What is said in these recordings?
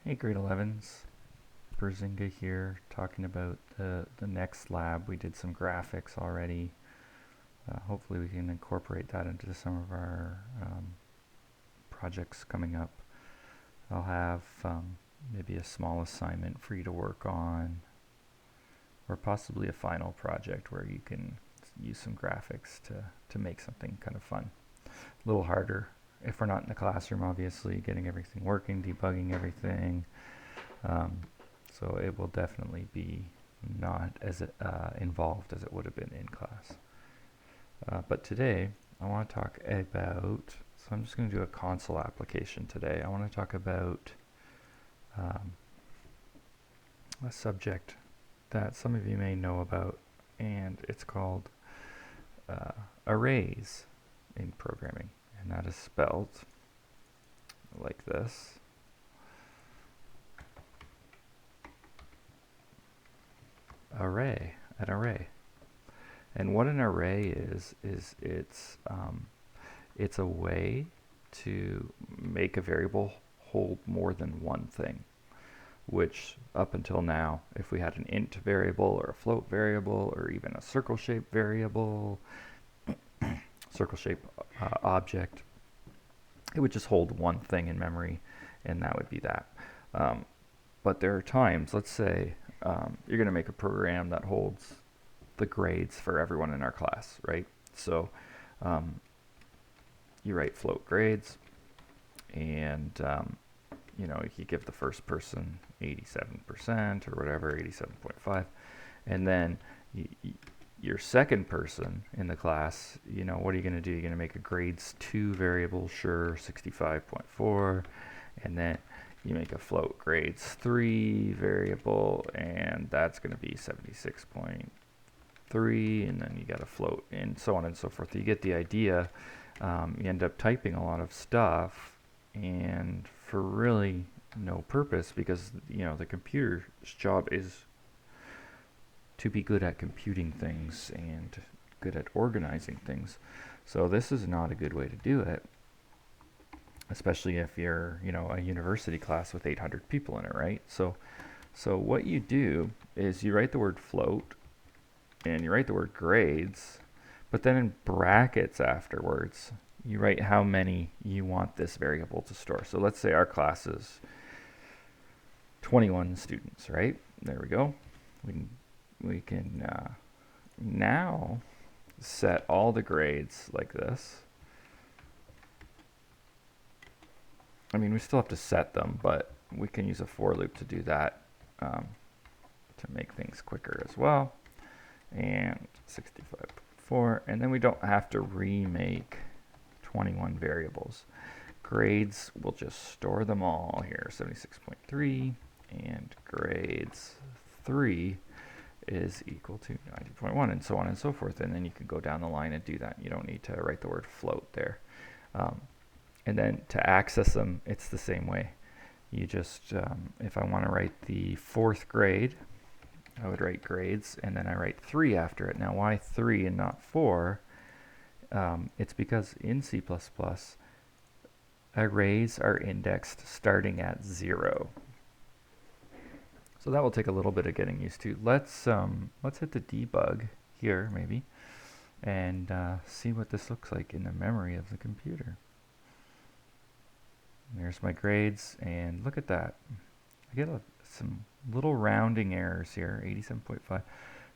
Hey, grade 11s, Berzinga here, talking about the next lab. We did some graphics already. Hopefully we can incorporate that into some of our projects coming up. I'll have maybe a small assignment for you to work on, or possibly a final project where you can use some graphics to make something kind of fun. A little harder if we're not in the classroom, obviously, getting everything working, debugging everything. Um, so it will definitely be not as involved as it would have been in class. But today, I want to talk about, so I'm just going to do a console application today. I want to talk about a subject that some of you may know about, and it's called arrays in programming. And that is spelled like this. Array, an array. And what an array is it's a way to make a variable hold more than one thing, which up until now, if we had an int variable or a float variable or even a circle shape variable, circle shape object, it would just hold one thing in memory, and that would be that. But there are times, let's say you're going to make a program that holds the grades for everyone in our class, right? So you write float grades, and you give the first person 87% or whatever, 87.5, and then your second person in the class, what are you going to do? You're going to make a grades 2 variable, sure, 65.4, and then you make a float grades 3 variable, and that's going to be 76.3, and then you got a float, and so on and so forth. You get the idea. You end up typing a lot of stuff, and for really no purpose, because the computer's job is to be good at computing things and good at organizing things. So this is not a good way to do it, especially if you're a university class with 800 people in it, right? So what you do is you write the word float and you write the word grades, but then in brackets afterwards you write how many you want this variable to store. So let's say our class is 21 students, right? There we go. We can now set all the grades like this. I mean, we still have to set them, but we can use a for loop to do that, to make things quicker as well. And 65.4, and then we don't have to remake 21 variables. Grades, we'll just store them all here, 76.3, and grades 3 is equal to 90.1, and so on and so forth. And then you can go down the line and do that. You don't need to write the word float there. And then to access them, it's the same way. You just, if I want to write the 4th grade, I would write grades, and then I write 3 after it. Now, why 3 and not 4? It's because in C++, arrays are indexed starting at 0. So that will take a little bit of getting used to. Let's hit the debug here, maybe, and see what this looks like in the memory of the computer. There's my grades, and look at that. I get some little rounding errors here, 87.5,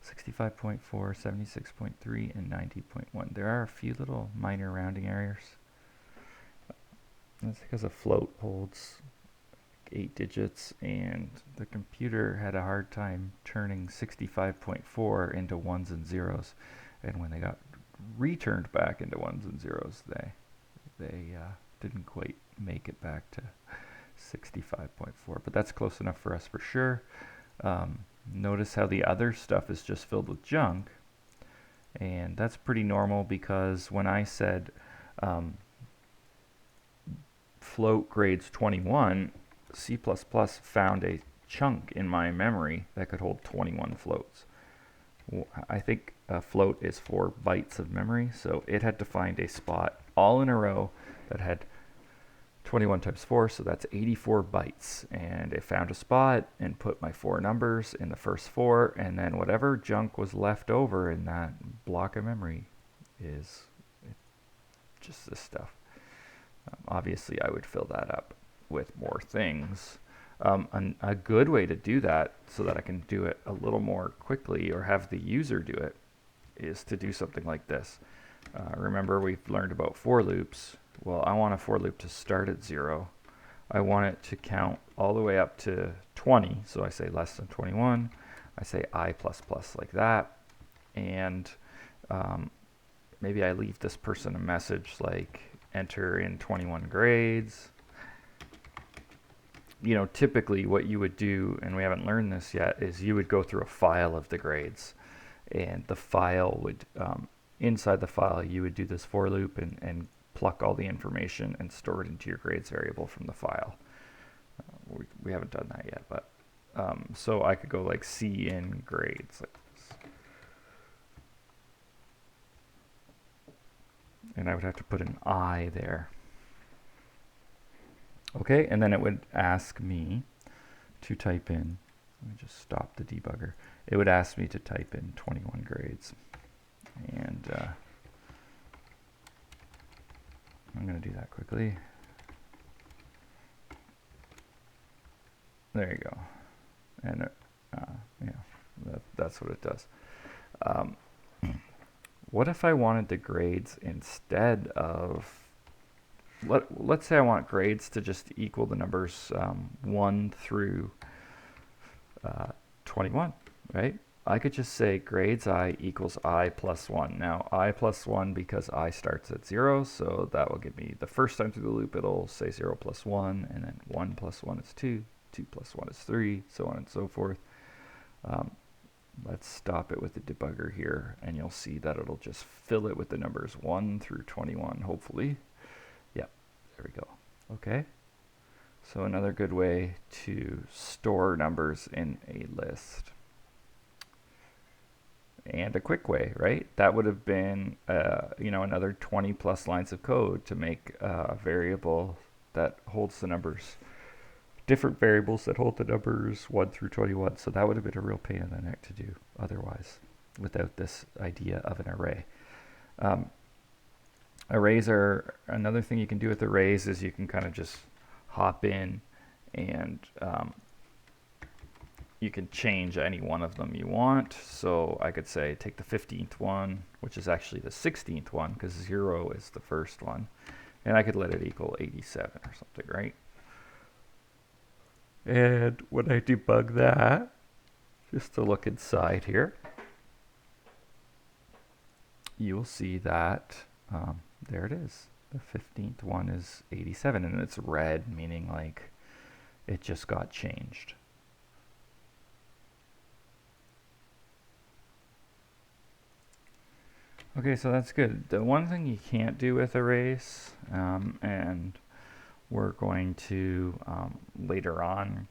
65.4, 76.3, and 90.1. There are a few little minor rounding errors. That's because a float holds 8 digits, and the computer had a hard time turning 65.4 into ones and zeros, and when they got returned back into ones and zeros, they didn't quite make it back to 65.4, but that's close enough for us for sure. Notice how the other stuff is just filled with junk, and that's pretty normal, because when I said float grades 21, C++ found a chunk in my memory that could hold 21 floats. I think a float is 4 bytes of memory, so it had to find a spot all in a row that had 21 times 4, so that's 84 bytes. And it found a spot and put my 4 numbers in the first 4, and then whatever junk was left over in that block of memory is just this stuff. Obviously, I would fill that up with more things. A good way to do that so that I can do it a little more quickly or have the user do it is to do something like this. Remember, we've learned about for loops. Well, I want a for loop to start at 0. I want it to count all the way up to 20. So I say less than 21. I say I++ like that. And maybe I leave this person a message like enter in 21 grades. You know, typically what you would do, and we haven't learned this yet, is you would go through a file of the grades. And the file would, inside the file, you would do this for loop and pluck all the information and store it into your grades variable from the file. We haven't done that yet, but so I could go like C in grades like this. And I would have to put an I there. Okay, and then it would ask me to type in, let me just stop the debugger. It would ask me to type in 21 grades. And I'm going to do that quickly. There you go. And yeah, that's what it does. What if I wanted the grades instead of, let's say I want grades to just equal the numbers 1 through 21, right? I could just say grades I equals I plus 1. Now, I plus 1 because I starts at 0, so that will give me the first time through the loop, it'll say 0 plus 1, and then 1 plus 1 is 2, 2 plus 1 is 3, so on and so forth. Let's stop it with the debugger here, and you'll see that it'll just fill it with the numbers 1 through 21, hopefully. Yep, there we go. Okay. So another good way to store numbers in a list. And a quick way, right? That would have been, another 20 plus lines of code to make a variable that holds the numbers, different variables that hold the numbers 1 through 21. So that would have been a real pain in the neck to do otherwise without this idea of an array. Arrays are, another thing you can do with arrays is you can kind of just hop in and you can change any one of them you want. So I could say take the 15th one, which is actually the 16th one because 0 is the first one, and I could let it equal 87 or something, right? And when I debug that, just to look inside here, you will see that there it is. The 15th one is 87, and it's red, meaning like it just got changed. Okay, so that's good. The one thing you can't do with arrays, and we're going to later on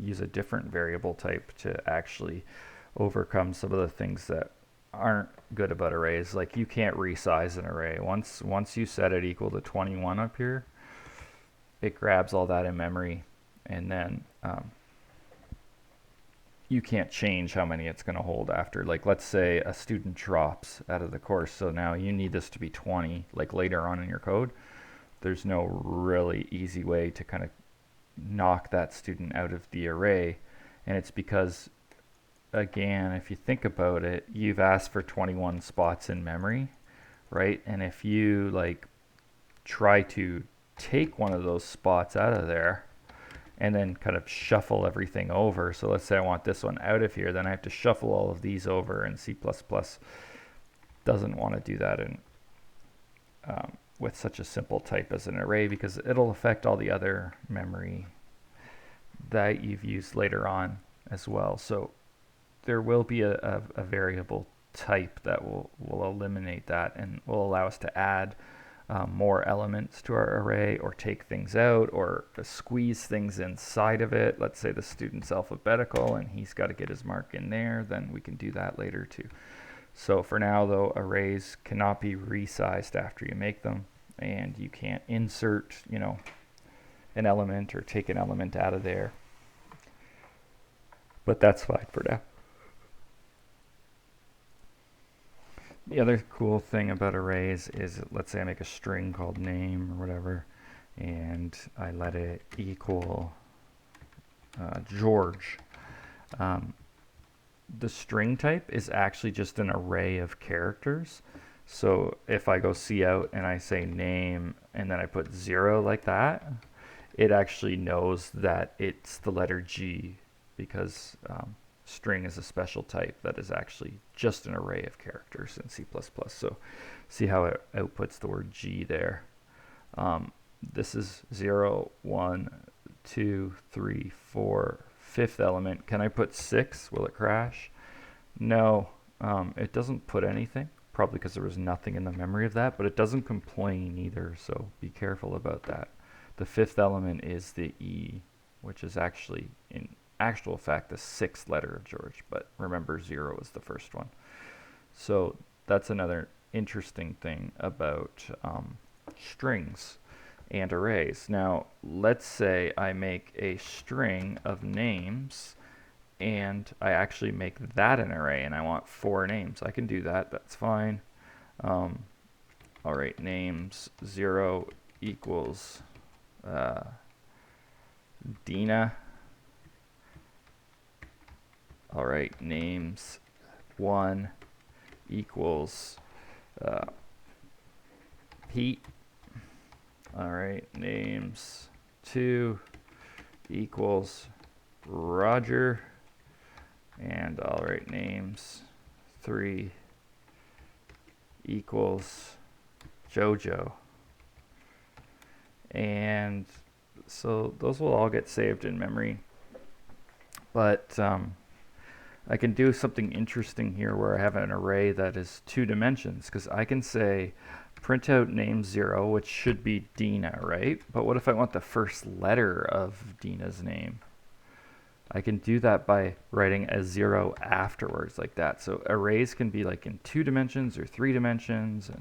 use a different variable type to actually overcome some of the things that aren't good about arrays. Like you can't resize an array. Once you set it equal to 21 up here, it grabs all that in memory, and then you can't change how many it's going to hold after. Like let's say a student drops out of the course, so now you need this to be 20, like later on in your code. There's no really easy way to kind of knock that student out of the array, and it's because, again, if you think about it, you've asked for 21 spots in memory, right? And if you like try to take one of those spots out of there and then kind of shuffle everything over, so let's say I want this one out of here, then I have to shuffle all of these over, and C++ doesn't want to do that in with such a simple type as an array, because it'll affect all the other memory that you've used later on as well. So there will be a variable type that will eliminate that and will allow us to add more elements to our array, or take things out, or squeeze things inside of it. Let's say the student's alphabetical and he's got to get his mark in there, then we can do that later too. So for now though, arrays cannot be resized after you make them. and you can't insert, an element or take an element out of there. But that's fine for now. The other cool thing about arrays is, let's say I make a string called name or whatever, and I let it equal George. The string type is actually just an array of characters. So if I go cout and I say name and then I put 0 like that, it actually knows that it's the letter G, because string is a special type that is actually just an array of characters in C++. So see how it outputs the word G there. This is 0, 1, 2, 3, 4, fifth element. Can I put 6? Will it crash? No, it doesn't put anything, probably because there was nothing in the memory of that, but it doesn't complain either, so be careful about that. The fifth element is the E, which is actually, in actual fact, the sixth letter of George, but remember 0 is the first one. So that's another interesting thing about strings and arrays. Now, let's say I make a string of names and I actually make that an array and I want 4 names. I can do that, that's fine. All right, names 0 equals Dina. All right, names 1 equals Pete. All right, names 2 equals Roger. And all right, names 3 equals Jojo. And so those will all get saved in memory. But I can do something interesting here where I have an array that is 2 dimensions, because I can say print out name 0, which should be Dina, right? But what if I want the first letter of Dina's name? I can do that by writing a 0 afterwards like that. So arrays can be like in 2 dimensions or 3 dimensions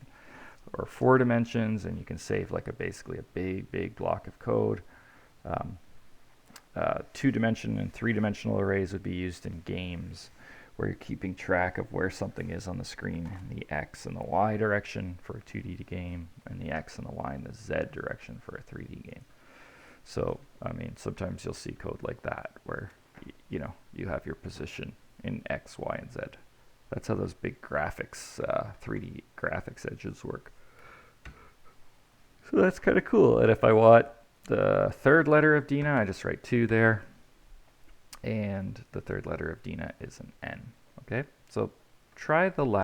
or 4 dimensions, and you can save like basically a big block of code. 2-dimension and 3-dimensional arrays would be used in games where you're keeping track of where something is on the screen, the X and the Y direction for a 2D game, and the X and the Y and the Z direction for a 3D game. So, I mean, sometimes you'll see code like that where, you have your position in X, Y, and Z. That's how those big graphics, 3D graphics edges work. So that's kind of cool. And if I want the third letter of Dina, I just write 2 there. And the third letter of Dina is an N. Okay, so try the last.